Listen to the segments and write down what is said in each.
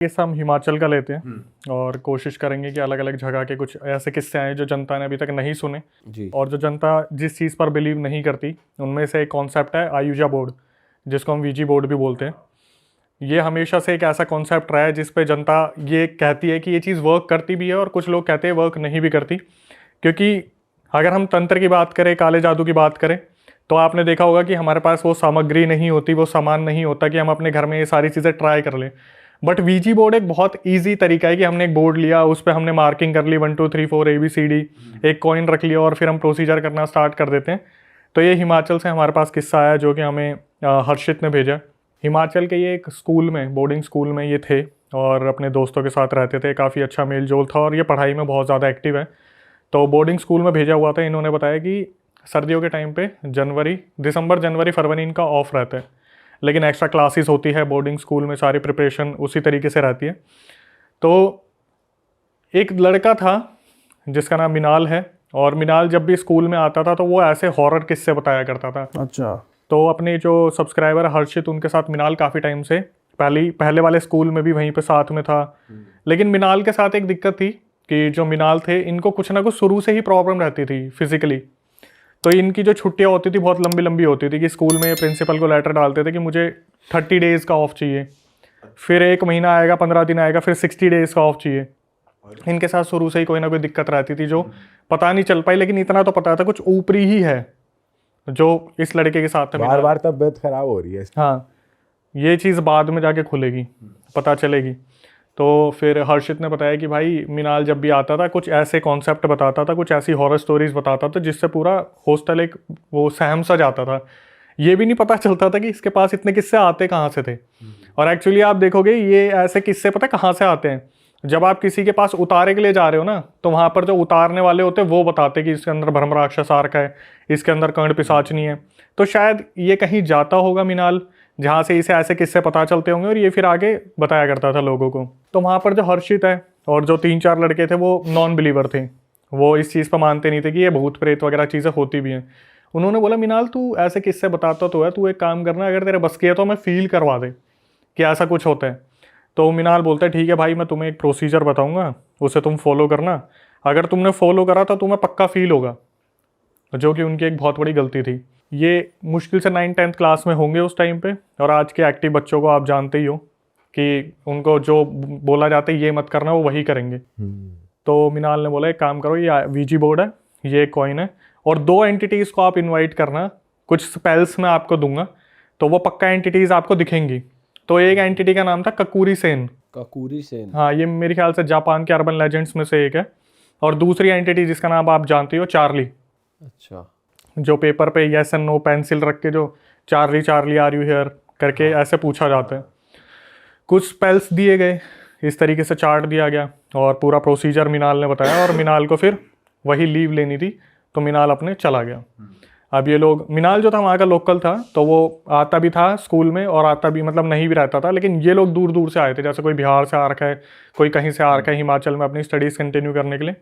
किस्सा हम हिमाचल का लेते हैं और कोशिश करेंगे कि अलग अलग जगह के कुछ ऐसे किस्से आए जो जनता ने अभी तक नहीं सुने जी। और जो जनता जिस चीज़ पर बिलीव नहीं करती, उनमें से एक कॉन्सेप्ट है आयुजा बोर्ड, जिसको हम वीजी बोर्ड भी बोलते हैं। ये हमेशा से एक ऐसा कॉन्सेप्ट रहा है जिस पे जनता ये कहती है कि ये चीज़ वर्क करती भी है और कुछ लोग कहते हैं वर्क नहीं भी करती। क्योंकि अगर हम तंत्र की बात करें, काले जादू की बात करें, तो आपने देखा होगा कि हमारे पास वो सामग्री नहीं होती, वो सामान नहीं होता कि हम अपने घर में ये सारी चीज़ें ट्राई कर लें। बट वीजी बोर्ड एक बहुत ईजी तरीका है कि हमने एक बोर्ड लिया, उस पर हमने मार्किंग कर ली 1 2 3 4 ABCD, एक कॉइन रख लिया और फिर हम प्रोसीजर करना स्टार्ट कर देते हैं। तो ये हिमाचल से हमारे पास किस्सा आया जो कि हमें हर्षित ने भेजा। हिमाचल के ये एक स्कूल में, बोर्डिंग स्कूल में ये थे और अपने दोस्तों के साथ रहते थे। काफ़ी अच्छा मेल जोल था और ये पढ़ाई में बहुत ज़्यादा एक्टिव है। तो बोर्डिंग स्कूल में भेजा हुआ था। इन्होंने बताया कि सर्दियों के टाइम पे दिसंबर जनवरी फरवरी इनका ऑफ रहता है, लेकिन एक्स्ट्रा क्लासेस होती है बोर्डिंग स्कूल में, सारी प्रिपरेशन उसी तरीके से रहती है। तो एक लड़का था जिसका नाम मिनाल है, और मिनाल जब भी स्कूल में आता था तो वो ऐसे हॉरर किस्से बताया करता था। अच्छा। तो अपने जो सब्सक्राइबर हर्षित, उनके साथ मिनाल काफ़ी टाइम से पहले वाले स्कूल में भी वहीं पे साथ में था। लेकिन मिनाल के साथ एक दिक्कत थी कि जो मिनाल थे, इनको कुछ ना कुछ शुरू से ही प्रॉब्लम रहती थी फिजिकली। तो इनकी जो छुट्टियां होती थी बहुत लंबी लंबी होती थी कि स्कूल में प्रिंसिपल को लेटर डालते थे कि मुझे 30 डेज़ का ऑफ चाहिए, फिर 1 महीना आएगा, 15 दिन आएगा, फिर 60 डेज़ का ऑफ चाहिए। इनके साथ शुरू से ही कोई ना कोई दिक्कत रहती थी जो पता नहीं चल पाई, लेकिन इतना तो पता था कुछ ऊपरी ही है जो इस लड़के के साथ था। बार बार तबीयत खराब हो रही है। हाँ, ये चीज़ बाद में जाके खुलेगी, पता चलेगी। तो फिर हर्षित ने बताया कि भाई मिनाल जब भी आता था कुछ ऐसे कॉन्सेप्ट बताता था, कुछ ऐसी हॉरर स्टोरीज बताता था जिससे पूरा हॉस्टल एक वो सहम सा जाता था। ये भी नहीं पता चलता था कि इसके पास इतने किस्से आते कहाँ से थे। और एक्चुअली आप देखोगे ये ऐसे किस्से पता कहाँ से आते हैं, जब आप किसी के पास उतारे के लिए जा रहे हो ना, तो वहाँ पर जो उतारने वाले होते हैं वो बताते कि इसके अंदर भ्रम राक्षस आ रखा है, इसके अंदर कर्ण पिशाचनी है। तो शायद ये कहीं जाता होगा मिनाल, जहाँ से इसे ऐसे किस्से पता चलते होंगे और ये फिर आगे बताया करता था लोगों को। तो वहाँ पर जो हर्षित है और जो 3 4 लड़के थे वो नॉन बिलीवर थे, वो इस चीज़ पर मानते नहीं थे कि ये भूत प्रेत वगैरह चीज़ें होती भी हैं। उन्होंने बोला मिनाल तू ऐसे किस्से बताता तो है, तू एक काम करना, अगर तेरे बस की है तो मैं फील करवा दे कि ऐसा कुछ होता है। तो मिनाल बोलता है ठीक है भाई, मैं तुम्हें एक प्रोसीजर बताऊँगा, उसे तुम फॉलो करना, अगर तुमने फॉलो करा तो तुम्हें पक्का फील होगा। जो कि उनकी एक बहुत बड़ी गलती थी। ये मुश्किल से 9th 10th क्लास में होंगे उस टाइम पे, और आज के एक्टिव बच्चों को आप जानते ही हो कि उनको जो बोला जाता है ये मत करना, वो वही करेंगे। तो मिनाल ने बोला एक काम करो, ये वीजी बोर्ड है, ये कॉइन है, और 2 एंटिटीज़ को आप इन्वाइट करना, कुछ स्पेल्स मैं आपको दूंगा, तो वो पक्का एंटिटीज़ आपको दिखेंगी। तो एक एंटिटी का नाम था ककूरी सेन। ककूरी सेन, हाँ, ये मेरे ख्याल से जापान के अर्बन लेजेंड्स में से एक है। और दूसरी एंटिटी जिसका नाम आप जानते हो, चार्ली। अच्छा। जो पेपर पे यस एंड नो पेंसिल रख के जो Charlie Charlie are you here करके ऐसे पूछा जाता है। कुछ स्पेल्स दिए गए, इस तरीके से चार्ट दिया गया और पूरा प्रोसीजर मिनाल ने बताया, और मिनाल को फिर वही लीव लेनी थी, तो मिनाल अपने चला गया। अब ये लोग, मिनाल जो था वहाँ का लोकल था, तो वो आता भी था स्कूल में और आता भी मतलब नहीं भी रहता था, लेकिन ये लोग दूर दूर से आए थे, जैसे कोई बिहार से आ रखा है, कोई कहीं से आ रखा है हिमाचल में अपनी स्टडीज़ कंटिन्यू करने के लिए।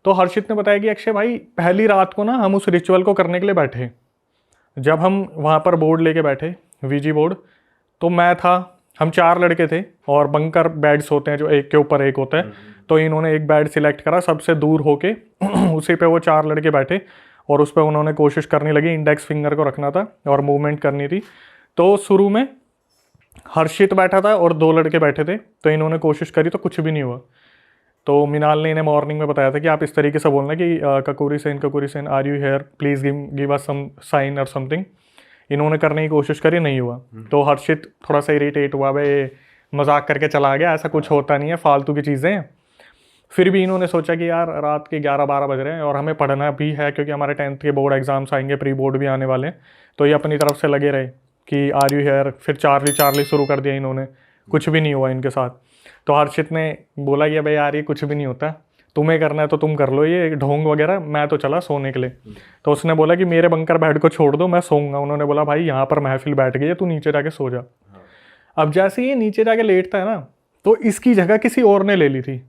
तो हर्षित ने बताया कि अक्षय भाई, पहली रात को ना हम उस रिचुअल को करने के लिए बैठे, जब हम वहाँ पर बोर्ड लेके बैठे, वीजी बोर्ड, तो मैं था, हम 4 लड़के थे, और बंकर बेड्स होते हैं जो एक के ऊपर एक होता है। तो इन्होंने एक बेड सिलेक्ट करा सबसे दूर होके उसी पे वो 4 लड़के बैठे, और उस पर उन्होंने कोशिश करनी लगी, इंडेक्स फिंगर को रखना था और मूवमेंट करनी थी। तो शुरू में हर्षित बैठा था और 2 लड़के बैठे थे, तो इन्होंने कोशिश करी तो कुछ भी नहीं हुआ। तो मिनाल ने इन्हें मॉर्निंग में बताया था कि आप इस तरीके से बोलना कि Kakuri Sen are you here, please give us some sign और समथिंग। इन्होंने करने की कोशिश करी, नहीं हुआ। तो हर्षित थोड़ा सा इरिटेट हुआ, भाई मजाक करके चला गया, ऐसा कुछ होता नहीं है, फालतू की चीज़ें हैं। फिर भी इन्होंने सोचा कि यार रात के 11-12 बज रहे हैं और हमें पढ़ना भी है, क्योंकि हमारे 10th के बोर्ड एग्जाम्स आएंगे, प्री बोर्ड भी आने वाले हैं। तो ये अपनी तरफ से लगे रहे कि आर यू हेयर, फिर चार्ली चार्ली शुरू कर दिया इन्होंने, कुछ भी नहीं हुआ इनके साथ। तो हर्षित ने बोला कि भाई यार ये कुछ भी नहीं होता, तुम्हें करना है तो तुम कर लो ये ढोंग वगैरह, मैं तो चला सोने के लिए। तो उसने बोला कि मेरे बंकर बेड को छोड़ दो, मैं सोऊंगा। उन्होंने बोला भाई यहाँ पर महफिल बैठ गई है, तू नीचे जाके सो जा। अब जैसे ये नीचे जाके लेटता है ना, तो इसकी जगह किसी और ने ले ली थी,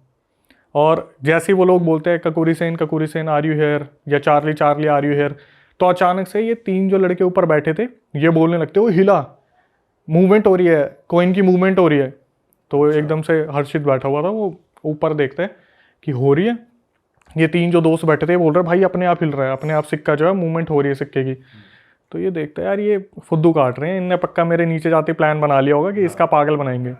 और जैसे ही वो लोग बोलते हैं ककूरी सेन आर यू हेयर, या Charlie Charlie are you here, तो अचानक से ये 3 जो लड़के ऊपर बैठे थे ये बोलने लगते, वो हिला, मूवमेंट हो रही है, कॉइन की मूवमेंट हो रही है। तो एकदम से हर्षित बैठा हुआ था, वो ऊपर देखते हैं कि हो रही है। ये 3 जो दोस्त बैठे थे बोल रहे भाई अपने आप हिल रहा है, अपने आप सिक्का जो है मूवमेंट हो रही है सिक्के की। तो ये देखते हैं यार ये फुद्दू काट रहे हैं, इनने पक्का मेरे नीचे जाते प्लान बना लिया होगा कि इसका पागल बनाएंगे।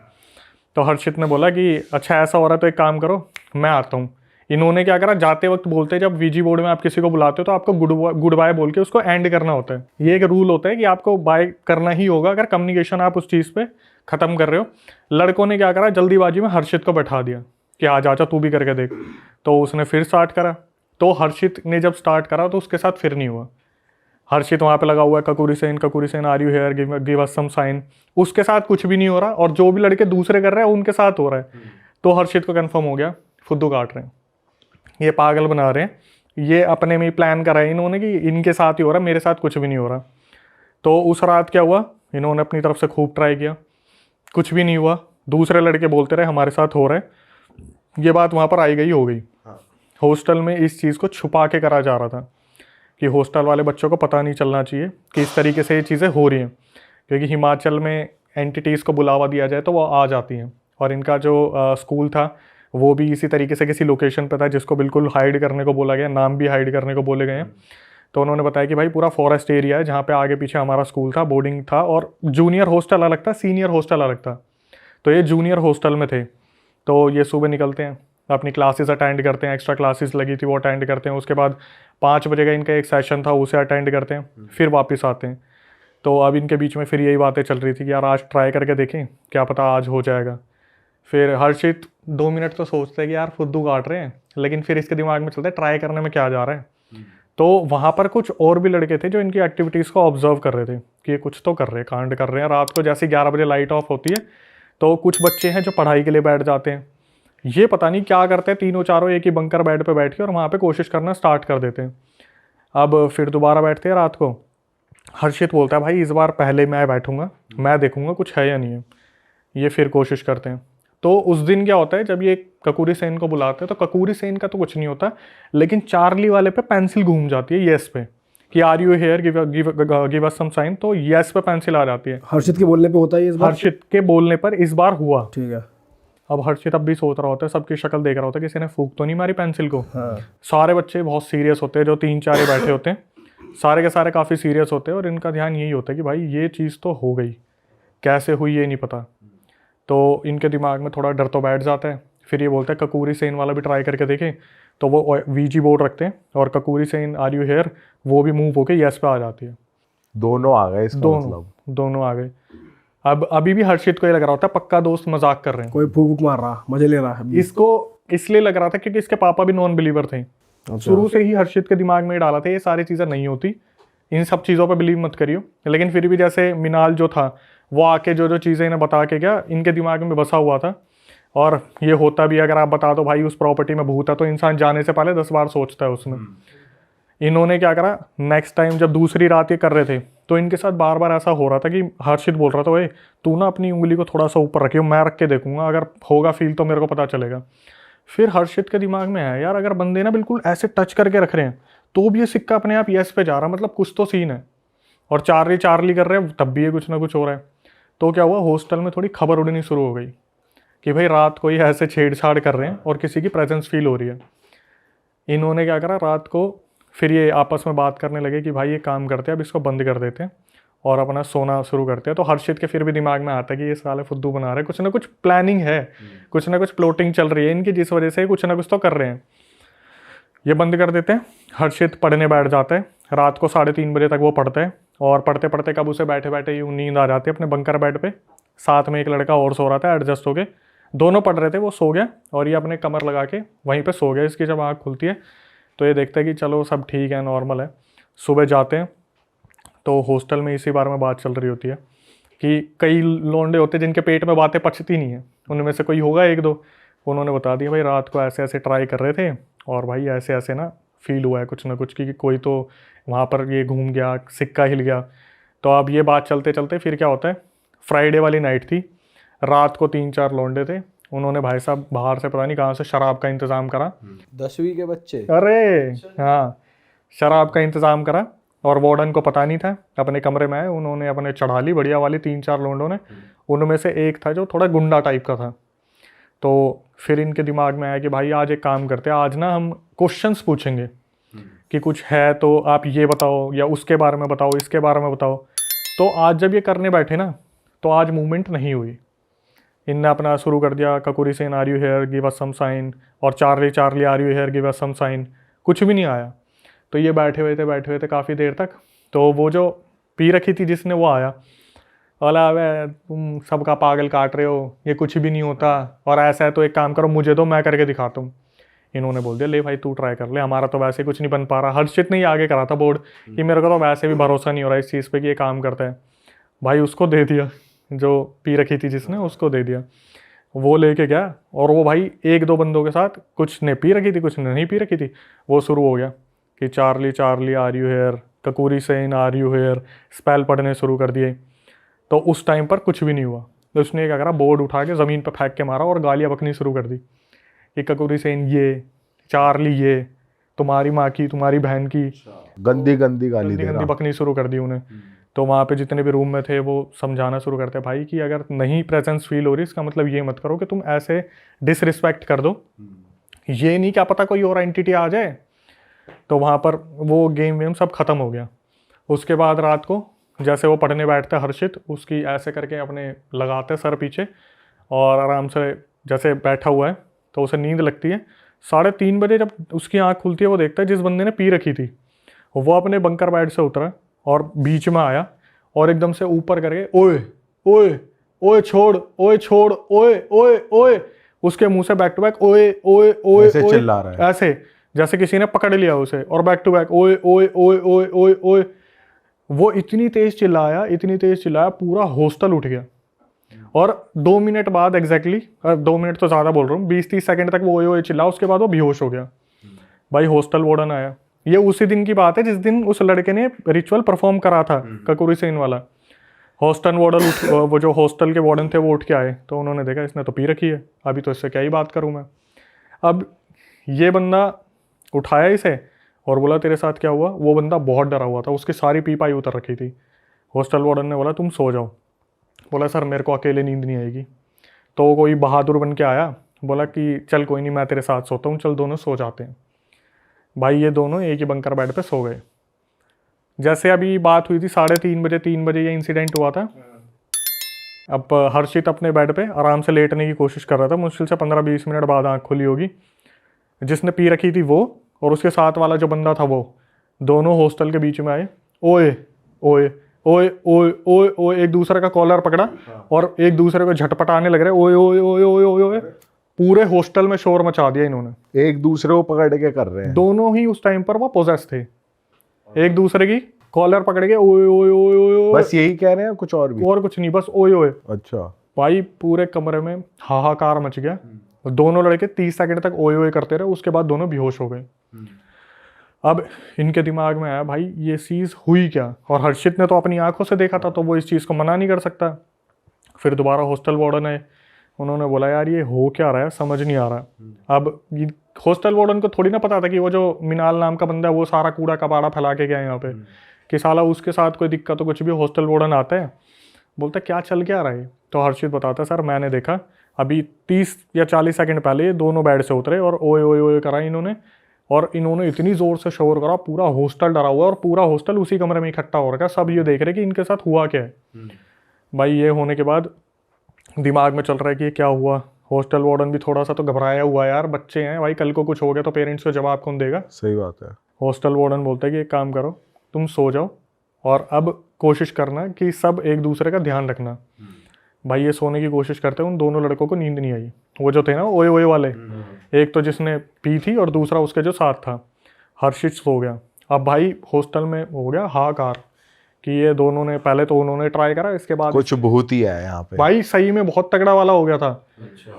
तो हर्षित ने बोला कि अच्छा ऐसा हो रहा है तो एक काम करो, मैं आता हूँ। इन्होंने क्या करा, जाते वक्त बोलते हैं जब वीजी बोर्ड में आप किसी को बुलाते हो तो आपको गुड बाय बोल के उसको एंड करना होता है। ये एक रूल होता है कि आपको बाय करना ही होगा अगर कम्युनिकेशन आप उस चीज़ पे ख़त्म कर रहे हो। लड़कों ने क्या करा, जल्दीबाजी में हर्षित को बैठा दिया कि आ जा तू भी करके देख। तो उसने फिर स्टार्ट करा। तो हर्षित ने जब स्टार्ट करा तो उसके साथ फिर नहीं हुआ। हर्षित वहाँ पे लगा हुआ है Kakuri Sen are you here, give us some sign. उसके साथ कुछ भी नहीं हो रहा, और जो भी लड़के दूसरे कर रहे हैं उनके साथ हो रहा है। तो हर्षित को कंफर्म हो गया फुद्दू काट रहे हैं, ये पागल बना रहे हैं, ये अपने में ही प्लान करा है इन्होंने कि इनके साथ ही हो रहा है, मेरे साथ कुछ भी नहीं हो रहा। तो उस रात क्या हुआ, इन्होंने अपनी तरफ से खूब ट्राई किया, कुछ भी नहीं हुआ। दूसरे लड़के बोलते रहे हमारे साथ हो रहा है। ये बात वहाँ पर आई गई हो गई। हॉस्टल में इस चीज़ को छुपा के करा जा रहा था कि हॉस्टल वाले बच्चों को पता नहीं चलना चाहिए कि इस तरीके से ये चीज़ें हो रही हैं, क्योंकि हिमाचल में एंटिटीज़ को बुलावा दिया जाए तो वो आ जाती हैं। और इनका जो स्कूल था वो भी इसी तरीके से किसी लोकेशन पे था जिसको बिल्कुल हाइड करने को बोला गया, नाम भी हाइड करने को बोले गए हैं। तो उन्होंने बताया कि भाई पूरा फॉरेस्ट एरिया है जहाँ पे आगे पीछे हमारा स्कूल था, बोर्डिंग था, और जूनियर हॉस्टल अलग था, सीनियर हॉस्टल अलग था। तो ये जूनियर हॉस्टल में थे। तो ये सुबह निकलते हैं, अपनी क्लासेस अटेंड करते हैं, एक्स्ट्रा क्लासेस लगी थी वो अटेंड करते हैं। उसके बाद 5 बजे का इनका एक सेशन था, उसे अटेंड करते हैं, फिर वापस आते हैं। तो अब इनके बीच में फिर यही बातें चल रही थी कि यार आज ट्राई करके देखें, क्या पता आज हो जाएगा। फिर हर्षित 2 मिनट तो सोचते हैं कि यार फुद्दू काट रहे हैं, लेकिन फिर इसके दिमाग में चलता है ट्राई करने में क्या जा रहा है। तो वहाँ पर कुछ और भी लड़के थे जो इनकी एक्टिविटीज़ को ऑब्जर्व कर रहे थे कि ये कुछ तो कर रहे हैं, कांड कर रहे हैं। रात को जैसे 11 बजे लाइट ऑफ होती है तो कुछ बच्चे हैं जो पढ़ाई के लिए बैठ जाते हैं, ये पता नहीं क्या करते हैं, तीनों चारों एक ही बंकर बेड पे बैठ के और वहाँ पे कोशिश करना स्टार्ट कर देते हैं। अब फिर दोबारा बैठते हैं रात को। हर्षित बोलता है भाई इस बार पहले मैं बैठूंगा, मैं देखूंगा कुछ है या नहीं है। ये फिर कोशिश करते हैं। तो उस दिन क्या होता है, जब ये ककूरी सेन को बुलाते हैं तो ककूरी सेन का तो कुछ नहीं होता, लेकिन चार्ली वाले पे पेंसिल घूम जाती है येस पे कि are you here, give us some sign. तो येस पे पेंसिल आ जाती है। हर्षित के बोलने पे होता है इस बार? हर्षित के बोलने पर इस बार हुआ। ठीक है। अब हर्षित अब भी सोच रहा होता है, सबकी शक्ल देख रहा होता है किसी ने फूंक तो नहीं मारी पेंसिल को। हाँ। सारे बच्चे बहुत सीरियस होते हैं, जो 3-4 बैठे होते हैं, सारे के सारे काफ़ी सीरियस होते हैं और इनका ध्यान यही होता है कि भाई ये चीज़ तो हो गई, कैसे हुई ये नहीं पता। तो इनके दिमाग में थोड़ा डर तो बैठ जाता है। फिर ये बोलते हैं ककूरी सेन वाला भी ट्राई करके देखें। तो वो वीजी बोर्ड रखते हैं और ककूरी सेन आर यू हेयर वो भी मूव होके यस पे आ जाती है। दोनों आ गए इसका मतलब। दोनों आ गए। अब अभी भी हर्षित को ये लग रहा होता है पक्का दोस्त मजाक कर रहे हैं, कोई फूक मार रहा, मजे ले रहा है। इसको इसलिए लग रहा था क्योंकि इसके पापा भी नॉन बिलीवर थे। शुरू से ही हर्षित के दिमाग में डाला था ये सारी चीज़ें नहीं होती, इन सब चीज़ों पे बिलीव मत करियो। लेकिन फिर भी जैसे मिनाल जो था वो आके जो चीज़ें इन्हें बता के गया, इनके दिमाग में बसा हुआ था। और ये होता भी, अगर आप बता दो भाई उस प्रॉपर्टी में भूत है तो इंसान जाने से पहले 10 बार सोचता है उसमें। इन्होंने क्या करा, नेक्स्ट टाइम जब दूसरी रात ये कर रहे थे तो इनके साथ बार बार ऐसा हो रहा था कि हर्षित बोल रहा था ओए तू ना अपनी उंगली को थोड़ा सा ऊपर रखियो, मैं रख के देखूंगा, अगर होगा फील तो मेरे को पता चलेगा। फिर हर्षित के दिमाग में है यार अगर बंदे ना बिल्कुल ऐसे टच करके रख रहे हैं तो भी ये सिक्का अपने आप यस पे जा रहा, मतलब कुछ तो सीन है। और चार्ली कर रहे हैं तब भी ये कुछ ना कुछ हो रहा है। तो क्या हुआ, हॉस्टल में थोड़ी खबर उड़नी शुरू हो गई कि भाई रात को ये ऐसे छेड़छाड़ कर रहे हैं और किसी की प्रेजेंस फील हो रही है। इन्होंने क्या करा, रात को फिर ये आपस में बात करने लगे कि भाई ये काम करते हैं अब इसको बंद कर देते हैं और अपना सोना शुरू करते हैं। तो हर्षित के फिर भी दिमाग में आता है कि ये साले फुद्दू बना रहे हैं, कुछ ना कुछ प्लानिंग है, कुछ ना कुछ प्लॉटिंग चल रही है इनकी, जिस वजह से कुछ ना कुछ तो कर रहे हैं। ये बंद कर देते हैं। हर्षित पढ़ने बैठ जाता है, रात को 3:30 बजे तक वो पढ़ता है और पढ़ते पढ़ते कब उसे बैठे बैठे यूँ नींद आ जाती है अपने बंकर बेड पे। साथ में एक लड़का और सो रहा था एडजस्ट हो के, दोनों पढ़ रहे थे, वो सो गया और ये अपने कमर लगा के वहीं पे सो गया। इसकी जब आँख खुलती है तो ये देखता है कि चलो सब ठीक है, नॉर्मल है। सुबह जाते हैं तो हॉस्टल में इसी बारे में बात चल रही होती है कि कई लोंडे होते हैं जिनके पेट में बातें पचती नहीं है, उनमें से कोई होगा 1-2, उन्होंने बता दिया भाई रात को ऐसे ऐसे ट्राई कर रहे थे और भाई ऐसे ऐसे ना फील हुआ है कुछ ना कुछ कि कोई तो वहाँ पर ये घूम गया, सिक्का हिल गया। तो अब ये बात चलते चलते फिर क्या होता है, फ्राइडे वाली नाइट थी, रात को 3-4 लौंडे थे, उन्होंने भाई साहब बाहर से पता नहीं कहाँ से शराब का इंतज़ाम करा। 10वीं के बच्चे? अरे हाँ, शराब का इंतज़ाम करा और वार्डन को पता नहीं था, अपने कमरे में आए, उन्होंने अपने चढ़ा ली बढ़िया वाली 3-4 लोंडों ने। उनमें से एक था जो थोड़ा गुंडा टाइप का था, तो फिर इनके दिमाग में आया कि भाई आज एक काम करते हैं, आज ना हम क्वेश्चंस पूछेंगे कि कुछ है तो आप ये बताओ या उसके बारे में बताओ, इसके बारे में बताओ। तो आज जब ये करने बैठे ना, तो आज मूवमेंट नहीं हुई। इनने अपना शुरू कर दिया, Kakuri Sen are you here, give us some sign, और Charlie Charlie are you here, give us some sign. कुछ भी नहीं आया। तो ये बैठे हुए थे काफ़ी देर तक। तो वो जो पी रखी थी जिसने, वो आया, बोला अबे तुम सबका पागल काट रहे हो, ये कुछ भी नहीं होता, और ऐसा है तो एक काम करो मुझे दो, मैं करके दिखाता हूँ। इन्होंने बोल दिया ले भाई तू ट्राई कर ले, हमारा तो वैसे कुछ नहीं बन पा रहा। हर्षित ने ही आगे करा था बोर्ड कि मेरे को तो वैसे भी भरोसा नहीं हो रहा इस चीज़ पे कि ये काम करता है। भाई उसको दे दिया, जो पी रखी थी जिसने, उसको दे दिया। वो लेके गया, और वो भाई एक दो बंदों के साथ, कुछ ने पी रखी थी कुछ ने नहीं पी रखी थी, वो शुरू हो गया कि Charlie Charlie are you here, Kakuri Sen are you here, spell पढ़ने शुरू कर दिए। तो उस टाइम पर कुछ भी नहीं हुआ। तो उसने क्या करा, बोर्ड उठा के ज़मीन पर फेंक के मारा और गालियाँ बकनी शुरू कर दी कि ककुरी सेन ये, चार्ली ये, तुम्हारी माँ की, तुम्हारी बहन की, गंदी गंदी गाली दे गंदी रहा। बकनी शुरू कर दी उन्हें। तो वहाँ पे जितने भी रूम में थे वो समझाना शुरू करते भाई कि अगर नहीं प्रेजेंस फील हो रही, इसका मतलब ये मत करो कि तुम ऐसे डिसरिस्पेक्ट कर दो, ये नहीं क्या पता कोई और एंटिटी आ जाए। तो वहाँ पर वो गेम वेम सब ख़त्म हो गया। उसके बाद रात को जैसे वो पढ़ने बैठता हर्षित, उसकी ऐसे करके अपने लगाते सर पीछे, और आराम से जैसे बैठा हुआ है, तो उसे नींद लगती है। 3:30 बजे जब उसकी आँख खुलती है, वो देखता है जिस बंदे ने पी रखी थी वो अपने बंकर बेड से उतरा और बीच में आया, और एकदम से ऊपर करके ओए ओए ओए छोड़, ओए छोड़, ओए ओए ओए, उसके मुंह से बैक टू बैक ओए ओए ओए ऐसे चिल्ला रहा है, ऐसे जैसे किसी ने पकड़ लिया उसे, और बैक टू बैक ओए ओए ओए ओए ओए ओए। वो इतनी तेज चिल्लाया पूरा हॉस्टल उठ गया। और 2 मिनट बाद एग्जैक्टली, 2 मिनट तो ज़्यादा बोल रहा हूँ, 20-30 सेकंड तक वो ओए ओए चिल्ला, उसके बाद वो बेहोश हो गया। भाई हॉस्टल वार्डन आया। ये उसी दिन की बात है जिस दिन उस लड़के ने रिचुअल परफॉर्म करा था, ककुरी सेन वाला। हॉस्टल वार्डन वो जो हॉस्टल के वार्डन थे वो उठ के आए, तो उन्होंने देखा इसने तो पी रखी है, अभी तो इससे क्या ही बात करूँ मैं। अब ये बंदा उठाया इसे और बोला तेरे साथ क्या हुआ। वो बंदा बहुत डरा हुआ था, उसकी सारी पीपाई उतर रखी थी। हॉस्टल वार्डन ने बोला तुम सो जाओ। बोला सर मेरे को अकेले नींद नहीं आएगी। तो कोई बहादुर बन के आया, बोला कि चल कोई नहीं मैं तेरे साथ सोता हूँ, चल दोनों सो जाते हैं। भाई ये दोनों एक ही बंकर बेड पे सो गए। जैसे अभी बात हुई थी 3:30 बजे ये इंसिडेंट हुआ था। अब हर्षित अपने बेड पे आराम से लेटने की कोशिश कर रहा था, मुश्किल से 15-20 मिनट बाद आँख खुली होगी। जिसने पी रखी थी वो और उसके साथ वाला जो बंदा था वो दोनों हॉस्टल के बीच में आए। ओए ओए ओए ओए ओए ओए, एक दूसरे का कॉलर पकड़ा और एक दूसरे को झटपटाने लग रहे। ओए ओए ओए ओए ओए ओए, पूरे हॉस्टल में शोर मचा दिया इन्होंने। एक दूसरे को पकड़ के कर रहे हैं। दोनों ही उस टाइम पर वो पोजेस थे, एक दूसरे की कॉलर पकड़ के ओए ओए ओए ओए। बस यही कह रहे हैं, कुछ और भी? और कुछ नहीं, बस ओए ओए। अच्छा भाई पूरे कमरे में हाहाकार मच गया। दोनों लड़के 30 सेकंड तक ओए ओए करते रहे, उसके बाद दोनों बेहोश हो गए। अब इनके दिमाग में आया भाई ये चीज़ हुई क्या, और हर्षित ने तो अपनी आंखों से देखा था, तो वो इस चीज़ को मना नहीं कर सकता। फिर दोबारा हॉस्टल वार्डन है, उन्होंने बोला यार ये हो क्या रहा है, समझ नहीं आ रहा। अब हॉस्टल वार्डन को थोड़ी ना पता था कि वो जो मिनाल नाम का बंदा है वो सारा कूड़ा कबाड़ा फैला के गया यहाँ पे, कि साला उसके साथ कोई दिक्कत हो कुछ भी। हॉस्टल वार्डन आता है, बोलता क्या चल क्या रहा है। तो हर्षित बताता है सर मैंने देखा अभी 30 या 40 सेकंड पहले ये दोनों बेड से उतरे और ओए ओए ओए करा इन्होंने, और इन्होंने इतनी ज़ोर से शोर करा, पूरा हॉस्टल डरा हुआ है, और पूरा हॉस्टल उसी कमरे में इकट्ठा हो रखा है। सब ये देख रहे कि इनके साथ हुआ क्या है। भाई ये होने के बाद दिमाग में चल रहा है कि ये क्या हुआ। हॉस्टल वार्डन भी थोड़ा सा तो घबराया हुआ है, यार बच्चे हैं भाई, कल को कुछ हो गया तो पेरेंट्स को जवाब कौन देगा। सही बात है। हॉस्टल वार्डन बोलता है कि एक काम करो तुम सो जाओ, और अब कोशिश करना कि सब एक दूसरे का ध्यान रखना। भाई ये सोने की कोशिश करते हैं, उन दोनों लड़कों को नींद नहीं आई। वो जो थे ना ओए ओए वाले, एक तो जिसने पी थी और दूसरा उसके जो साथ था। हर्षित सो गया। अब भाई हॉस्टल में हो गया हाहाकार कि ये दोनों ने, पहले तो उन्होंने ट्राई करा, इसके बाद कुछ भूत ही है यहाँ पे। भाई सही में बहुत तगड़ा वाला हो गया था।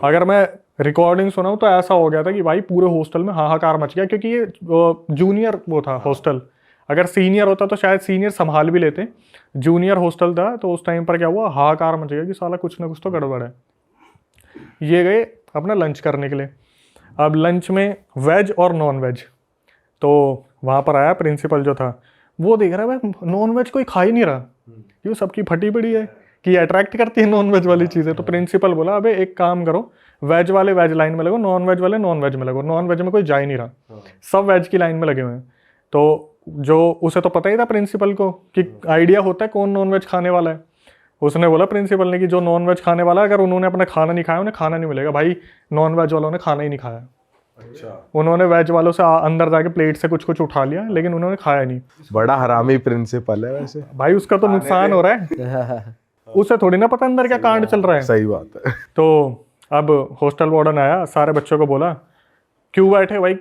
अगर मैं रिकॉर्डिंग सुनाऊं तो ऐसा हो गया था कि भाई पूरे हॉस्टल में हाहाकार मच गया, क्योंकि ये जूनियर वो था हॉस्टल। अगर सीनियर होता तो शायद सीनियर संभाल भी लेते, जूनियर हॉस्टल था। तो उस टाइम पर क्या हुआ, हाहाकार मच गया कि साला कुछ ना कुछ तो गड़बड़ है। ये गए अपना लंच करने के लिए। अब लंच में वेज और नॉन वेज, तो वहाँ पर आया प्रिंसिपल जो था, वो देख रहा है भाई नॉन वेज कोई खा ही नहीं रहा, क्यों सबकी फटी पड़ी है, कि अट्रैक्ट करती है नॉन वेज वाली चीज़ें। तो प्रिंसिपल बोला अबे एक काम करो, वेज वाले वेज लाइन में लगो, नॉन वेज वाले नॉन वेज में लगो। नॉन वेज में कोई जा ही नहीं रहा, सब वेज की लाइन में लगे हुए हैं। तो जो उसे तो पता ही था प्रिंसिपल को कि आइडिया होता है कौन नॉन वेज खाने वाला है। उसने बोला प्रिंसिपल ने कि जो नॉन वेज खाने वाला है, अगर उन्होंने अपना खाना नहीं खाया उन्हें खाना नहीं मिलेगा। भाई नॉन वेज वालों ने खाना ही नहीं खाया। अच्छा, उन्होंने वेज वालों से अंदर जाके प्लेट से कुछ कुछ उठा लिया, लेकिन उन्होंने खाया नहीं। बड़ा हरामी प्रिंसिपल है वैसे। भाई उसका तो नुकसान हो रहा है, उसे थोड़ी ना पता अंदर क्या कांड चल रहा है। सही बात है। तो अब हॉस्टल वार्डन आया, सारे बच्चों को बोला क्यों बैठे भाई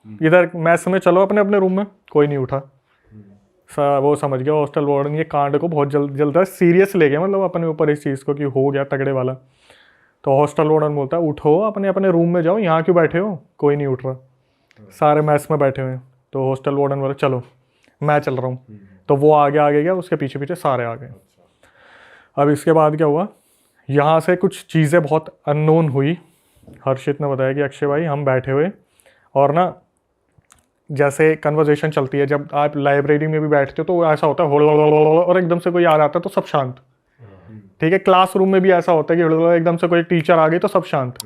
इधर मैस में, चलो अपने अपने रूम में। कोई नहीं उठा। वो समझ गया हॉस्टल वार्डन ये कांड को बहुत जल्द सीरियस ले गया, मतलब अपने ऊपर इस चीज़ को कि हो गया तगड़े वाला। तो हॉस्टल वार्डन बोलता है उठो अपने अपने रूम में जाओ, यहाँ क्यों बैठे हो। कोई नहीं उठ रहा, सारे मैस में बैठे हुए हैं। तो हॉस्टल वार्डन बोला चलो मैं चल रहा हूँ। तो वो आगे गया, उसके पीछे पीछे सारे आ गए। अब इसके बाद क्या हुआ, यहाँ से कुछ चीज़ें बहुत अननोन हुई। हर्षित ने बताया कि अक्षय भाई हम बैठे हुए और ना जैसे कन्वर्सेशन चलती है, जब आप लाइब्रेरी में भी बैठते हो तो ऐसा होता है और एकदम से कोई आ जाता है तो सब शांत। ठीक है, क्लासरूम में भी ऐसा होता है कि एकदम से कोई टीचर आ गई तो सब शांत।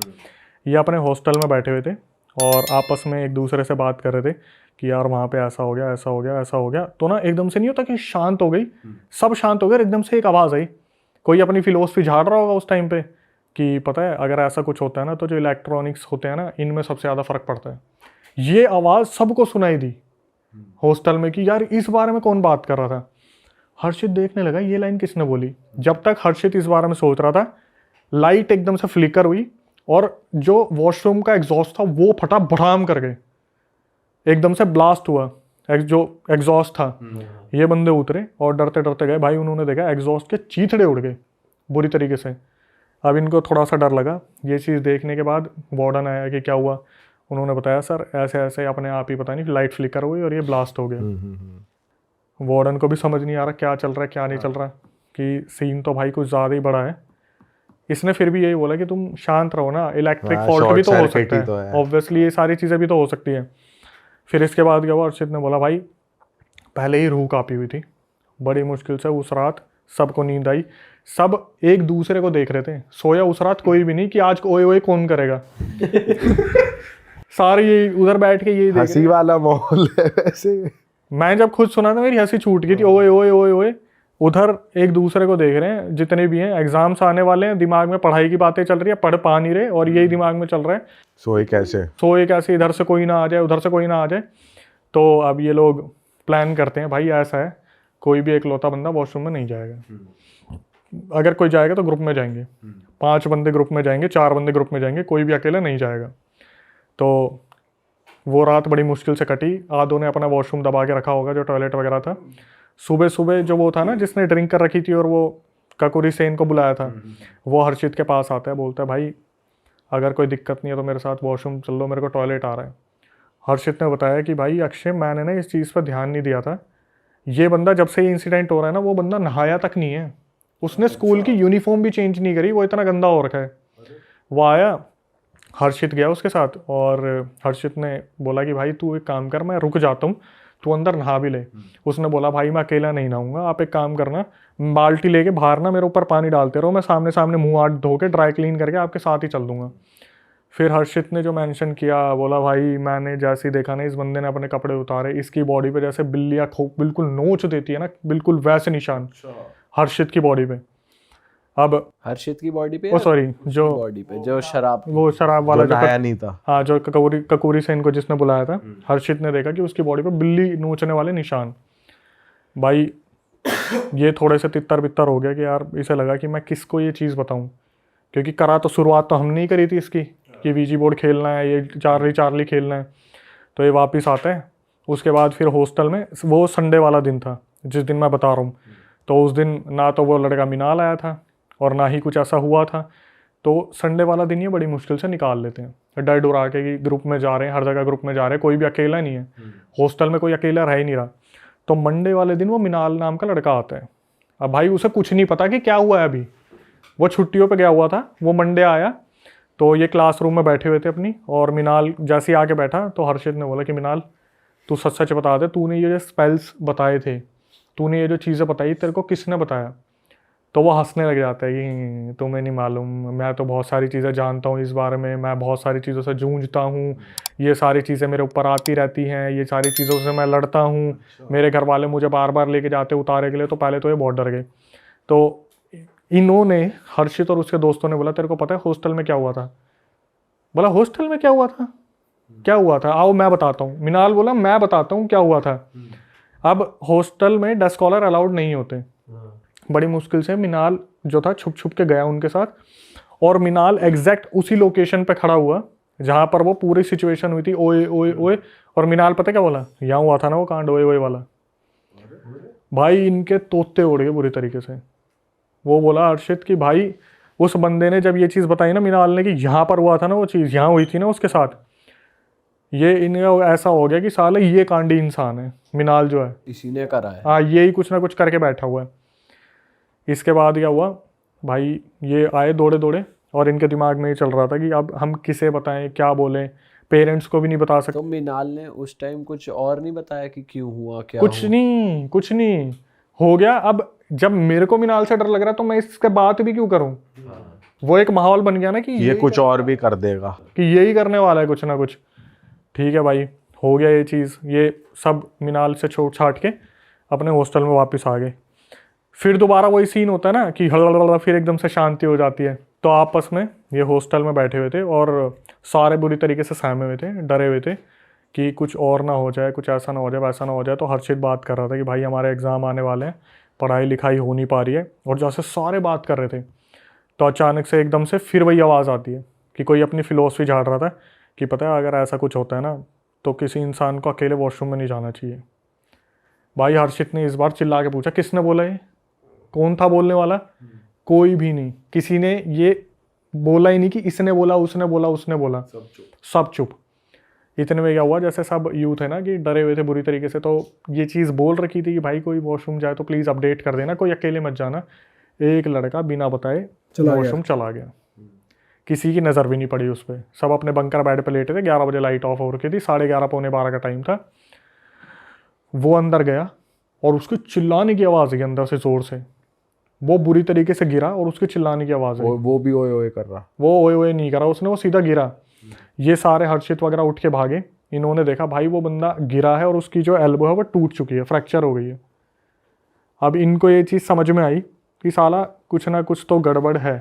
ये अपने हॉस्टल में बैठे हुए थे और आपस में एक दूसरे से बात कर रहे थे कि यार वहाँ पे ऐसा हो गया, ऐसा हो गया, ऐसा हो गया। तो ना एकदम से नहीं होता कि शांत हो गई, सब शांत हो गए, एकदम से एक आवाज़ आई। कोई अपनी फिलोसफी झाड़ रहा होगा उस टाइम पे कि पता है अगर ऐसा कुछ होता है ना तो जो इलेक्ट्रॉनिक्स होते हैं ना इनमें सबसे ज़्यादा फ़र्क पड़ता है। ये आवाज़ सबको सुनाई दी हॉस्टल में कि यार इस बारे में कौन बात कर रहा था। हर्षित देखने लगा ये लाइन किसने बोली। जब तक हर्षित इस बारे में सोच रहा था, लाइट एकदम से फ्लिकर हुई और जो वॉशरूम का एग्जॉस्ट था वो फटा भड़ाम कर गए, एकदम से ब्लास्ट हुआ। जो एग्जॉस्ट था, ये बंदे उतरे और डरते डरते गए। भाई उन्होंने देखा एग्जॉस्ट के चीथड़े उड़ गए बुरी तरीके से। अब इनको थोड़ा सा डर लगा। ये चीज़ देखने के बाद वार्डन आया कि क्या हुआ। उन्होंने बताया सर ऐसे ऐसे अपने आप ही पता नहीं लाइट फ्लिकर हुई और ये ब्लास्ट हो गया। वार्डन को भी समझ नहीं आ रहा क्या चल रहा है क्या नहीं चल रहा, कि सीन तो भाई कुछ ज़्यादा ही बड़ा है। इसने फिर भी यही बोला कि तुम शांत रहो ना, इलेक्ट्रिक फॉल्ट भी तो हो सकता है, ऑब्वियसली ये सारी चीज़ें भी तो हो सकती है। फिर इसके बाद क्या हुआ, अर्षित ने बोला भाई पहले ही रूह काँपी हुई थी, बड़ी मुश्किल से उस रात सबको नींद आई। सब एक दूसरे को देख रहे थे, सोया उस रात कोई भी नहीं कि आज ओए ओए कौन करेगा। सारे ये उधर बैठ के यही देख हंसी वाला माहौल है वैसे। मैं जब खुद सुना था मेरी हंसी छूट गई थी। ओए ओए ओए ओए, उधर एक दूसरे को देख रहे हैं जितने भी हैं। एग्जाम्स आने वाले हैं, दिमाग में पढ़ाई की बातें चल रही है, पढ़ पा नहीं रहे और यही दिमाग में चल रहा है सोए कैसे, इधर से कोई ना आ जाए, उधर से कोई ना आ जाए। तो अब ये लोग प्लान करते हैं भाई ऐसा है कोई भी एकलौता बंदा वॉशरूम में नहीं जाएगा। अगर कोई जाएगा तो ग्रुप में जाएंगे, 5 बंदे ग्रुप में जाएंगे, 4 बंदे ग्रुप में जाएंगे, कोई भी अकेला नहीं जाएगा। तो वो रात बड़ी मुश्किल से कटी। आदों ने अपना वॉशरूम दबा के रखा होगा जो टॉयलेट वगैरह था। सुबह सुबह जो वो था ना जिसने ड्रिंक कर रखी थी और वो ककुरी सेन को बुलाया था, वो हर्षित के पास आता है, बोलता है भाई अगर कोई दिक्कत नहीं है तो मेरे साथ वॉशरूम चल लो, मेरे को टॉयलेट आ रहा है। हर्षित ने बताया कि भाई अक्षय मैंने ना इस चीज़ पर ध्यान नहीं दिया था, ये बंदा जब से ये इंसिडेंट हो रहा है ना वो बंदा नहाया तक नहीं है, उसने स्कूल की यूनिफॉर्म भी चेंज नहीं करी, वो इतना गंदा हो रखा है। वो आया, हर्षित गया उसके साथ और हर्षित ने बोला कि भाई तू एक काम कर, मैं रुक जाता हूँ, तू अंदर नहा भी ले। उसने बोला भाई मैं अकेला नहीं नहाऊंगा, आप एक काम करना बाल्टी लेके बाहर ना मेरे ऊपर पानी डालते रहो, मैं सामने सामने मुंह हाथ धो के ड्राई क्लीन करके आपके साथ ही चल दूंगा। फिर हर्षित ने जो मेंशन किया, बोला भाई मैंने जैसे ही देखा ना इस बंदे ने अपने कपड़े उतारे, इसकी बॉडी पे जैसे बिल्लियाँ बिल्कुल नोच देती है ना, बिल्कुल वैसे निशान हर्षित की बॉडी पे। अब हर्षित की बॉडी पे, ओ सॉरी जो बॉडी पे जो शराब, वो शराब वाला जो नहाया नहीं था, हाँ जो ककूरी सेन को जिसने बुलाया था, हर्षित ने देखा कि उसकी बॉडी पे बिल्ली नोचने वाले निशान। भाई ये थोड़े से तितर बितर हो गया कि यार इसे लगा कि मैं किसको ये चीज़ बताऊं, क्योंकि करा तो शुरुआत तो हमने ही करी थी इसकी कि वीजी बोर्ड खेलना है, ये चार्ली खेलना है। तो ये वापस आता है। उसके बाद फिर हॉस्टल में, वो संडे वाला दिन था जिस दिन मैं बता रहा हूँ, तो उस दिन ना तो वो लड़का मिनाल आया था और ना ही कुछ ऐसा हुआ था। तो संडे वाला दिन ये बड़ी मुश्किल से निकाल लेते हैं, डर डुरा के कि ग्रुप में जा रहे हैं, हर जगह ग्रुप में जा रहे हैं, कोई भी अकेला नहीं है, हॉस्टल में कोई अकेला रह ही नहीं रहा। तो मंडे वाले दिन वो मिनाल नाम का लड़का आता है। अब भाई उसे कुछ नहीं पता कि क्या हुआ है, अभी वो छुट्टियों पे गया हुआ था। वो मंडे आया तो ये क्लासरूम में बैठे हुए थे अपनी, और मिनाल जैसे ही आके बैठा तो हर्षित ने बोला कि मिनाल तू सच सच बता दे, तूने ये जो स्पेल्स बताए थे, तूने ये जो चीज़ें बताई, तेरे को किसने बताया। तो वो हंसने लग जाता है कि तुम्हें नहीं मालूम, मैं तो बहुत सारी चीज़ें जानता हूँ इस बारे में, मैं बहुत सारी चीज़ों से जूझता हूँ, ये सारी चीज़ें मेरे ऊपर आती रहती हैं, ये सारी चीज़ों से मैं लड़ता हूँ, मेरे घर वाले मुझे बार बार लेके जाते उतारे के लिए, तो पहले तो ये बहुत डर गए। तो इन्होंने, हर्षित और उसके दोस्तों ने बोला तेरे को पता है हॉस्टल में क्या हुआ था? बोला हॉस्टल में क्या हुआ था? क्या हुआ था? आओ मैं बताता हूँ। मिनाल बोला मैं बताता हूँ क्या हुआ था। अब हॉस्टल में डेस्क कॉलर अलाउड नहीं होते। बड़ी मुश्किल से मिनाल जो था छुप छुप के गया उनके साथ, और मिनाल एग्जैक्ट उसी लोकेशन पे खड़ा हुआ जहां पर वो पूरी सिचुएशन हुई थी। ओए ओए ओए, और मिनाल पता क्या बोला? यहाँ हुआ था ना वो कांड, ओए ओए वाला। भाई इनके तोते उड़ गए बुरी तरीके से। वो बोला हर्षित कि भाई उस बंदे ने जब ये चीज़ बताई ना मिनाल ने कि यहाँ पर हुआ था ना वो चीज़, यहाँ हुई थी ना उसके साथ, ये इनका ऐसा हो गया कि साले ये कांडी इंसान है मिनाल जो है, इसी ने करा है। हाँ यही कुछ ना कुछ करके बैठा हुआ है। इसके बाद क्या हुआ भाई, ये आए दौड़े दौड़े, और इनके दिमाग में ये चल रहा था कि अब हम किसे बताएं, क्या बोलें, पेरेंट्स को भी नहीं बता सकते। तो मिनाल ने उस टाइम कुछ और नहीं बताया कि क्यों हुआ, क्या कुछ हुआ? नहीं, कुछ नहीं हो गया। अब जब मेरे को मिनाल से डर लग रहा तो मैं इसके बात भी क्यों करूं? वो एक माहौल बन गया ना कि ये कुछ और भी कर देगा, कि यही करने वाला है कुछ ना कुछ। ठीक है भाई, हो गया ये चीज़, ये सब मिनाल से छोड़ छाट के अपने हॉस्टल में वापस आ गए। फिर दोबारा वही सीन होता है ना कि हल्ला, फिर एकदम से शांति हो जाती है। तो आपस में ये हॉस्टल में बैठे हुए थे और सारे बुरी तरीके से सहमे हुए थे, डरे हुए थे कि कुछ और ना हो जाए, कुछ ऐसा ना हो जाए, वैसा ना हो जाए। तो हर्षित बात कर रहा था कि भाई हमारे एग्ज़ाम आने वाले हैं, पढ़ाई लिखाई हो नहीं पा रही है, और जैसे सारे बात कर रहे थे तो अचानक से एकदम से फिर वही आवाज़ आती है कि कोई अपनी फ़िलोसफी झाड़ रहा था कि पता है अगर ऐसा कुछ होता है ना तो किसी इंसान को अकेले वॉशरूम में नहीं जाना चाहिए। भाई हर्षित ने इस बार चिल्ला के पूछा किसने बोला ये? कौन था बोलने वाला? कोई भी नहीं, किसी ने ये बोला ही नहीं कि इसने बोला, उसने बोला, उसने बोला, सब चुप। इतने में क्या हुआ, जैसे सब यूथ है ना कि डरे हुए थे बुरी तरीके से, तो ये चीज़ बोल रखी थी कि भाई कोई वॉशरूम जाए तो प्लीज़ अपडेट कर देना, कोई अकेले मत जाना। एक लड़का बिना बताए वॉशरूम चला गया, किसी की नज़र भी नहीं पड़ी उस पर। सब अपने बंकर बेड पे लेटे थे, 11 बजे लाइट ऑफ हो रखी थी, 11:30 पौने 12 का टाइम था। वो अंदर गया और उसकी चिल्लाने की आवाज़ आई अंदर से ज़ोर से। वो बुरी तरीके से गिरा और उसके चिल्लाने की आवाज़ आई। वो भी ओए ओए कर रहा। वो ओए ओए नहीं करा उसने, वो सीधा गिरा। ये सारे हर्षित वगैरह उठ के भागे। इन्होंने देखा भाई वो बंदा गिरा है और उसकी जो एल्बो है वो टूट चुकी है, फ्रैक्चर हो गई है। अब इनको ये चीज़ समझ में आई कि साला कुछ ना कुछ तो गड़बड़ है,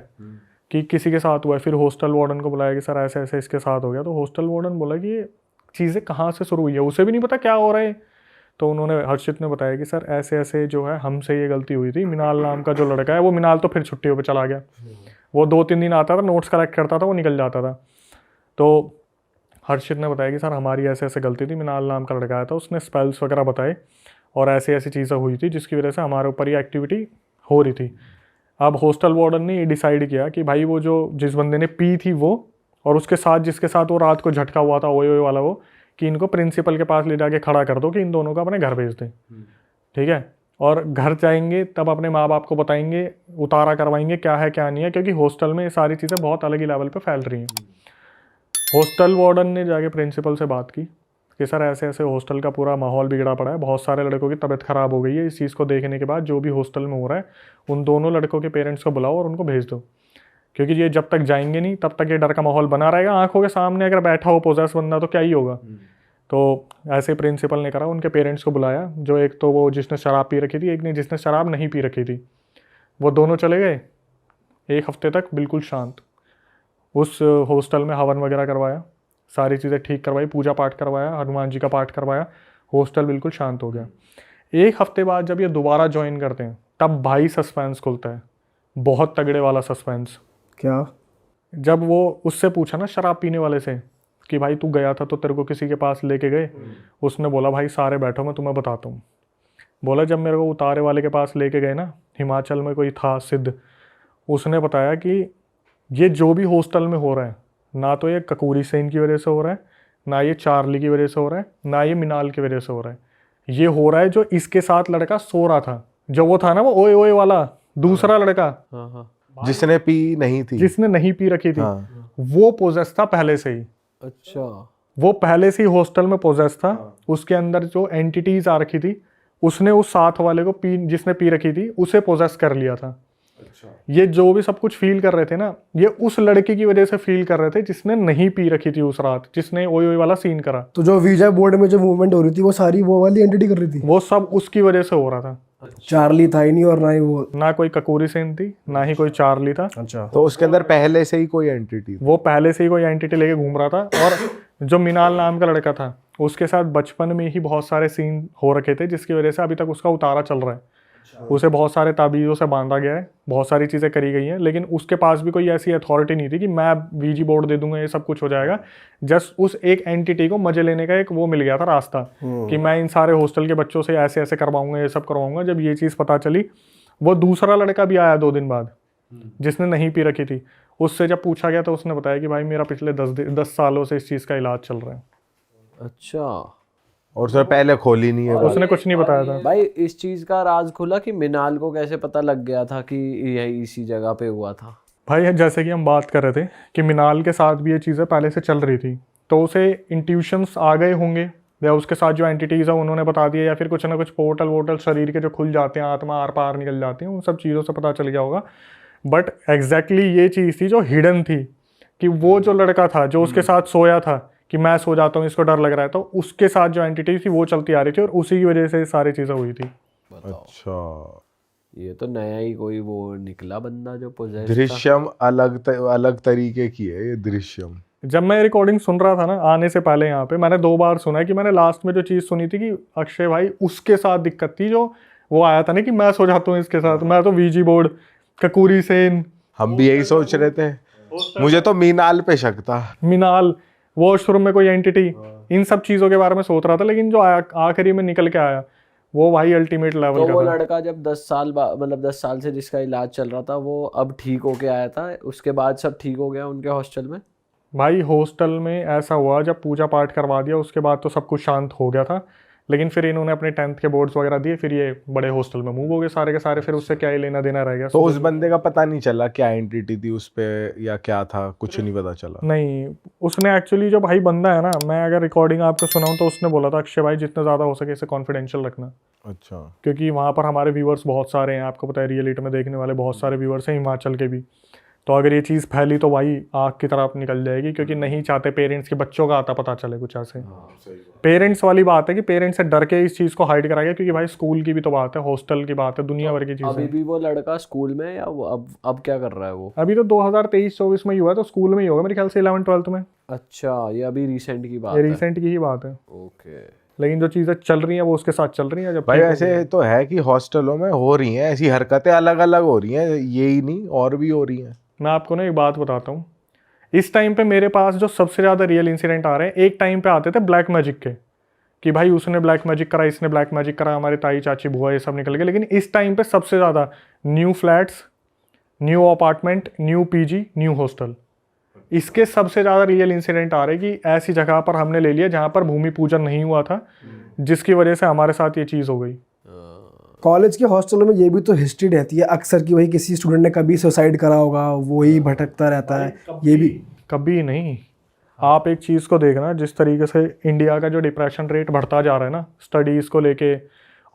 कि किसी के साथ हुआ है। फिर हॉस्टल वार्डन को बुलाया कि सर ऐसे ऐसे इसके साथ हो गया। तो हॉस्टल वार्डन बोला कि ये चीज़ें कहाँ से शुरू हुई है, उसे भी नहीं पता क्या हो रहा है। तो उन्होंने, हर्षित ने बताया कि सर ऐसे ऐसे जो है हमसे ये गलती हुई थी। मिनाल नाम का जो लड़का है, वो मिनाल तो फिर छुट्टियों पे चला गया, वो 2-3 दिन आता था, नोट्स कलेक्ट करता था, वो निकल जाता था। तो हर्षित ने बताया कि सर हमारी ऐसे ऐसे गलती थी, मिनाल नाम का लड़का आया था, उसने स्पेल्स वगैरह बताए और ऐसी ऐसी चीज़ें हुई थी जिसकी वजह से हमारे ऊपर ये एक्टिविटी हो रही थी। अब हॉस्टल वार्डन ने ये डिसाइड किया कि भाई वो जो जिस बंदे ने पी थी वो, और उसके साथ जिसके साथ वो रात को झटका हुआ था ओए ओए वाला, वो, कि इनको प्रिंसिपल के पास ले जाके खड़ा कर दो कि इन दोनों को अपने घर भेज दें। ठीक है, और घर जाएंगे तब अपने माँ बाप को बताएंगे, उतारा करवाएंगे क्या है क्या नहीं है, क्योंकि हॉस्टल में ये सारी चीज़ें बहुत अलग ही लेवल पे फैल रही हैं। हॉस्टल वार्डन ने जाके प्रिंसिपल से बात की कि सर ऐसे ऐसे हॉस्टल का पूरा माहौल बिगड़ा पड़ा है, बहुत सारे लड़कों की तबीयत ख़राब हो गई है। इस चीज़ को देखने के बाद जो भी हॉस्टल में हो रहा है उन दोनों लड़कों के पेरेंट्स को बुलाओ और उनको भेज दो, क्योंकि ये जब तक जाएंगे नहीं तब तक ये डर का माहौल बना रहेगा। आंखों के सामने अगर बैठा हो पोजेस बंदा तो क्या ही होगा। तो ऐसे प्रिंसिपल ने करा, उनके पेरेंट्स को बुलाया, जो एक तो वो जिसने शराब पी रखी थी, एक ने जिसने शराब नहीं पी रखी थी। वो दोनों चले गए, 1 हफ्ते तक बिल्कुल शांत। उस हॉस्टल में हवन वगैरह करवाया, सारी चीज़ें ठीक करवाई, पूजा पाठ करवाया, हनुमान जी का पाठ करवाया, हॉस्टल बिल्कुल शांत हो गया। 1 हफ्ते बाद जब ये दोबारा ज्वाइन करते हैं तब भाई सस्पेंस खुलता है, बहुत तगड़े वाला सस्पेंस। क्या? जब वो उससे पूछा ना शराब पीने वाले से कि भाई तू गया था तो तेरे को किसी के पास लेके गए, उसने बोला भाई सारे बैठो मैं तुम्हें बताता हूँ। बोला जब मेरे को उतारे वाले के पास लेके गए ना, हिमाचल में कोई था सिद्ध, उसने बताया कि ये जो भी हॉस्टल में हो रहा है, ना तो ये कपूरी सेन की वजह से हो रहा है, ना ये चार्ली की वजह से हो रहा है, ना ये मिनाल की वजह से हो रहा है। ये हो रहा है जो इसके साथ लड़का सो रहा था, जो वो था ना वो ओए ओए वाला दूसरा लड़का, जिसने पी नहीं थी, जिसने नहीं पी रखी थी, वो पोजेस था पहले से ही। अच्छा, वो पहले से ही हॉस्टल में पोजेस था। उसके अंदर जो एंटिटीज आ रखी थी, उसने उस साथ वाले को जिसने पी रखी थी उसे पोजेस कर लिया था। ये जो भी सब कुछ फील कर रहे थे ना, ये उस लड़के की वजह से फील कर रहे थे जिसने नहीं पी रखी थी उस रात, जिसने ओए ओए वाला सीन करा। तो जो वीजा बोर्ड में जो मूवमेंट हो रही थी वो सारी वो वाली एंटिटी कर रही थी। वो सब उसकी वजह से हो रहा था। चार्ली था ही नहीं और ना ही वो। ना कोई ककूरी सेन थी, ना ही कोई चार्ली था। अच्छा। तो उसके अंदर पहले से ही कोई एंटिटी वो पहले से ही कोई एंटिटी लेके घूम रहा था। और जो मिनाल नाम का लड़का था, उसके साथ बचपन में ही बहुत सारे सीन हो रखे थे, जिसकी वजह से अभी तक उसका उतारा चल रहा है। उसे बहुत सारे ताबीज़ों से बांधा गया है, बहुत सारी चीज़ें करी गई हैं, लेकिन उसके पास भी कोई ऐसी अथॉरिटी नहीं थी कि मैं वीजी बोर्ड दे दूंगा, ये सब कुछ हो जाएगा। जस्ट उस एक एंटिटी को मजे लेने का एक वो मिल गया था रास्ता, कि मैं इन सारे हॉस्टल के बच्चों से ऐसे ऐसे करवाऊंगा, ये सब करवाऊंगा। जब ये चीज़ पता चली, वो दूसरा लड़का भी आया 2 दिन बाद, जिसने नहीं पी रखी थी। उससे जब पूछा गया तो उसने बताया कि भाई मेरा पिछले 10 सालों से इस चीज़ का इलाज चल रहा है। अच्छा। और उसने पहले खोली नहीं है। उसने कुछ नहीं बताया था। भाई इस चीज का राज खुला कि मिनाल को कैसे पता लग गया था कि यही इसी जगह पे हुआ था? भाई जैसे कि हम बात कर रहे थे कि मिनाल के साथ भी ये चीज़ें पहले से चल रही थी, तो उसे इंट्यूशंस आ गए होंगे, या उसके साथ जो एंटिटीज़ है उन्होंने बता दिया, या फिर कुछ ना कुछ पोर्टल वोटल शरीर के जो खुल जाते हैं, आत्मा आर पार निकल जाती है, उन सब चीज़ों से पता चल गया होगा। बट एग्जैक्टली ये चीज़ थी जो हिडन थी, कि वो जो लड़का था जो उसके साथ सोया था, कि मैं सो जाता हूँ, इसको डर लग रहा है, तो उसके साथ जो एंटिटी थी वो चलती आ रही थी, और उसी की वजह से ये सारी चीज़ें हुई थी। अच्छा, ये तो नया ही कोई वो निकला बंदा जो पोजेस था। दृश्यम अलग तरीके की है ये दृश्यम। जब मैं रिकॉर्डिंग सुन रहा था ना आने से पहले, यहाँ पे मैंने 2 बार सुना है, कि मैंने लास्ट में जो चीज़ सुनी थी कि अक्षय भाई उसके साथ दिक्कत थी, जो वो आया था ना कि मैं सो जाता हूँ इसके साथ, मैं तो वीजी बोर्ड, ककूरी सेन, हम भी यही सोच रहे थे। मुझे तो मीनाल पे शक था। मिनाल, वॉशरूम में कोई एंटिटी, इन सब चीज़ों के बारे में सोच रहा था। लेकिन जो आखिरी में निकल के आया वो भाई अल्टीमेट लेवल तो का वो था। लड़का जब 10 साल मतलब 10 साल से जिसका इलाज चल रहा था, वो अब ठीक होके आया था, उसके बाद सब ठीक हो गया उनके हॉस्टल में? भाई हॉस्टल में ऐसा हुआ, जब पूजा पाठ करवा दिया उसके बाद तो सब कुछ शांत हो गया था। लेकिन फिर इन्होंने अपने 10th के बोर्ड्स वगैरह दिए, फिर ये बड़े हॉस्टल में मूव हो गए सारे के सारे। फिर उससे क्या ही लेना देना रह गया। तो उस बंदे का पता नहीं चला क्या एंटिटी थी उस पे या क्या था, कुछ नहीं पता चला। नहीं, उसने एक्चुअली, जो भाई बंदा है ना, मैं अगर रिकॉर्डिंग आपको सुनाऊं तो उसने बोला था अक्षय भाई जितना ज़्यादा हो सके इसे कॉन्फिडेंशियल रखना, अच्छा। क्योंकि वहाँ पर हमारे व्यूअर्स बहुत सारे हैं, आपको पता है रियलिटी में देखने वाले बहुत सारे व्यूअर्स हैं हिमाचल के भी। तो अगर ये चीज़ फैली तो भाई आग की तरफ निकल जाएगी, क्योंकि नहीं चाहते पेरेंट्स के बच्चों का आता पता चले कुछ ऐसे। पेरेंट्स वाली बात है कि पेरेंट्स से डर के इस चीज़ को हाइड करा गया, क्योंकि भाई स्कूल की भी तो बात है, हॉस्टल की बात है, दुनिया भर की चीज़ अभी है। भी वो लड़का स्कूल में है या वो अब क्या कर रहा है वो? अभी तो 2023-24 में ही हुआ है, तो स्कूल में ही होगा मेरे ख्याल से 11th-12th में। अच्छा, ये अभी रिसेंट की बात ये है। रिसेंट की ही बात है। ओके। लेकिन जो चीज़ें चल रही हैं वो उसके साथ चल रही हैं। जब भाई ऐसे तो है कि हॉस्टलों में हो रही हैं ऐसी हरकतें, अलग अलग हो रही हैं, यही नहीं और भी हो रही हैं। मैं आपको ना एक बात बताता हूँ, इस टाइम पे मेरे पास जो सबसे ज़्यादा रियल इंसिडेंट आ रहे हैं, एक टाइम पे आते थे ब्लैक मैजिक के, कि भाई उसने ब्लैक मैजिक करा, इसने ब्लैक मैजिक करा, हमारे ताई चाची बुआ ये सब निकल गए। लेकिन इस टाइम पे सबसे ज़्यादा new flats, new apartment, new PG, new hostel, इसके सबसे ज़्यादा रियल इंसिडेंट आ रहे हैं कि ऐसी जगह पर हमने ले लिया जहाँ पर भूमि पूजन नहीं हुआ था, जिसकी वजह से हमारे साथ ये चीज़ हो गई। कॉलेज के हॉस्टलों में ये भी तो हिस्ट्री रहती है अक्सर कि भाई किसी स्टूडेंट ने कभी सुसाइड करा होगा, वही भटकता रहता है। ये भी कभी नहीं। आप एक चीज़ को देखना, जिस तरीके से इंडिया का जो डिप्रेशन रेट बढ़ता जा रहा है ना, स्टडीज़ को लेके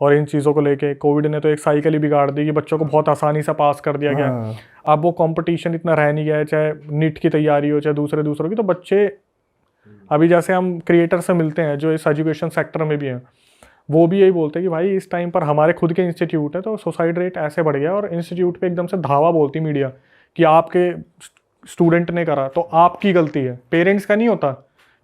और इन चीज़ों को लेके, कोविड ने तो एक साइकिल ही बिगाड़ दी कि बच्चों को बहुत आसानी से पास कर दिया गया। अब वो कंपटीशन इतना रह नहीं गया है, चाहे नीट की तैयारी हो चाहे दूसरों की। तो बच्चे अभी जैसे हम क्रिएटर से मिलते हैं जो इस एजुकेशन सेक्टर में भी हैं, वो भी यही बोलते हैं कि भाई इस टाइम पर हमारे खुद के इंस्टीट्यूट है, तो सुसाइड रेट ऐसे बढ़ गया, और इंस्टीट्यूट पे एकदम से धावा बोलती मीडिया कि आपके स्टूडेंट ने करा तो आपकी गलती है। पेरेंट्स का नहीं होता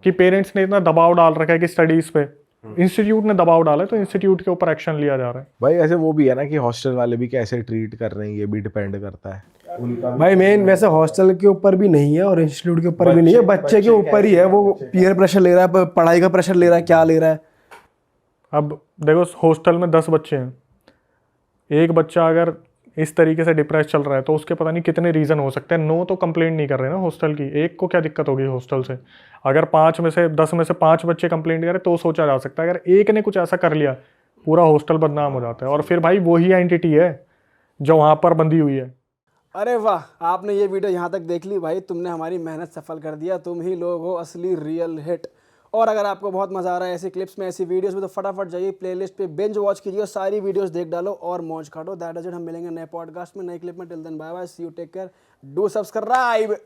कि पेरेंट्स ने इतना दबाव डाल रखा है कि स्टडीज़ पे, इंस्टीट्यूट ने दबाव डाला है तो इंस्टीट्यूट के ऊपर एक्शन लिया जा रहा है। भाई ऐसे वो भी है ना कि हॉस्टल वाले भी कैसे ट्रीट कर रहे हैं, ये भी डिपेंड करता है उनका। भाई मेन वैसे हॉस्टल के ऊपर भी नहीं है और इंस्टीट्यूट के ऊपर भी नहीं है, बच्चे के ऊपर ही है। वो पीयर प्रेशर ले रहा है, पढ़ाई का प्रेशर ले रहा है, क्या ले रहा है। अब देखो हॉस्टल में 10 बच्चे हैं, एक बच्चा अगर इस तरीके से डिप्रेस चल रहा है तो उसके पता नहीं कितने रीज़न हो सकते हैं। नो तो कंप्लेंट नहीं कर रहे ना हॉस्टल की, एक को क्या दिक्कत होगी हॉस्टल से। अगर 5 में से 10 में से 5 बच्चे कंप्लेंट करें तो सोचा जा सकता है, अगर एक ने कुछ ऐसा कर लिया पूरा हॉस्टल बदनाम हो जाता है। और फिर भाई वही एंटिटी है जो वहाँ पर बंधी हुई है। अरे वाह, आपने ये वीडियो यहाँ तक देख ली भाई, तुमने हमारी मेहनत सफल कर दिया। तुम ही लोग हो असली रियल हिट। और अगर आपको बहुत मजा आ रहा है ऐसी क्लिप्स में, ऐसी वीडियोस में, तो फटाफट जाइए प्लेलिस्ट पे बिंज वॉच कीजिए और सारी वीडियोस देख डालो और मौज काटो। That is it. हम मिलेंगे नए पॉडकास्ट में, नए क्लिप में। Till then bye bye, see you, take care, do subscribe.